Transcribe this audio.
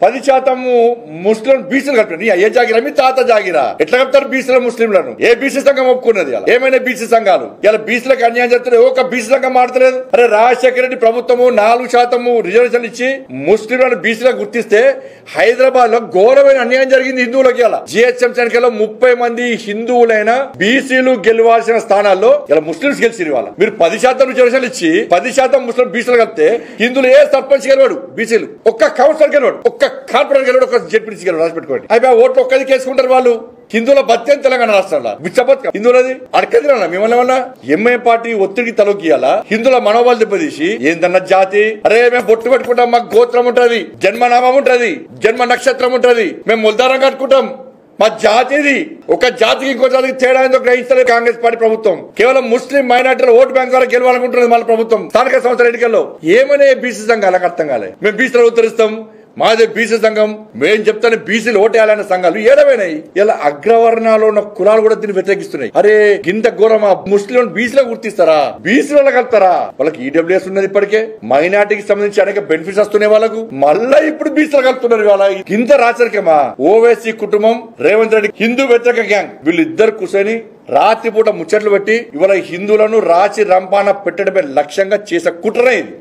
10% ముస్లిం బీసీలు కలిపి అయ్యే జాగిరా మీ తాత జాగిరా ఎట్లా కలుపుతారు బీసీల ముస్లింలను? ఏ బీసీ సంఘం ఒప్పుకున్నది? ఏమైనా బీసీ సంఘాలు ఇలా బీసీలకు అన్యాయం చేస్తారు. ఒక బీసీ సంఘం మాడతలేదు. అరే రాజశేఖర రెడ్డి ప్రభుత్వము 4% రిజర్వేషన్ ఇచ్చి ముస్లింలను బీసీలకు గుర్తిస్తే హైదరాబాద్ లో ఘోరమైన అన్యాయం జరిగింది హిందువులకి. ఇలా జిహెచ్ఎంసీ ఎన్నికల్లో 30 మంది హిందువులైన బీసీలు గెలవాల్సిన స్థానాల్లో ఇలా ముస్లింస్ గెలిచి వాళ్ళ మీరు 10% రిజర్వేషన్ ఇచ్చి 10% ముస్లిం బీసీలు కలిపితే హిందువులు ఏ సర్పంచ్ గెలవాడు, బీసీలు ఒక్క కౌన్సిలర్ గెలవాడు, ఒక్క కార్పొరేటర్ గెలవాడు, ఒక్క జెడ్పీటీసీ గెలవాడు. రాసిపెట్టుకోండి. అయిపోయి ఓట్లు ఒక్కది కేసుకుంటారు వాళ్ళు. హిందువుల బత్యం తెలంగాణ రాష్ట్రంలో బిచ్చబత్ హిందువులది అడకదిరా మిమ్మల్ని ఎంఐ పార్టీ ఒత్తిడికి తలొగ్గియాలా? హిందువుల మనోబలు దెబ్బతీసి ఏందన్న జాతి, అరే మేము బొట్టు పెట్టుకుంటాం, మాకు గోత్రం ఉంటది, జన్మనామం ఉంటది, జన్మ నక్షత్రం ఉంటది, మేము ముల్దారం కట్టుకుంటాం, మా జాతిది. ఒక జాతికి ఇంకో జాతికి తేడా ఏందో గ్రహిస్తలేదు కాంగ్రెస్ పార్టీ ప్రభుత్వం. కేవలం ముస్లిం మైనార్టీల ఓటు బ్యాంక్ ద్వారా గెలవాలనుకుంటున్నది మన ప్రభుత్వం. స్థానిక సంస్థల ఎన్నికల్లో ఏమనే బీసీ సంఘాలకు అర్థం కాలే. మేము బీసీలు ఉత్తరిస్తాం, మాదే బీసీ సంఘం, మేం చెప్తాను బీసీలు ఓటేయాలనే సంఘాలు ఏడవైనాయి. ఇలా అగ్రవర్ణాలు ఉన్న కులాలు కూడా దీన్ని వ్యతిరేకిస్తున్నాయి. అరే గింత ఘోరమా? ముస్లిం బీసీలో గుర్తిస్తారా? బీసీలో కలుపుతారా? వాళ్ళకి ఈడబ్ల్యూఎస్ ఉన్నది, ఇప్పటికే మైనార్టీకి సంబంధించి అనేక బెనిఫిట్స్ వస్తున్నాయి వాళ్ళకు. మళ్ళా ఇప్పుడు బీసీలో కలుపుతున్నారు. వాళ్ళ గింత రాచరికమా? ఓవైసీ కుటుంబం, రేవంత్ రెడ్డి హిందూ వ్యతిరేక గ్యాంగ్, వీళ్ళిద్దరు కూర్చొని రాత్రిపూట ముచ్చట్లు పెట్టి ఇవాళ హిందువులను రాచి రంపాన పెట్టడమే లక్ష్యంగా చేసే కుట్ర ఇది.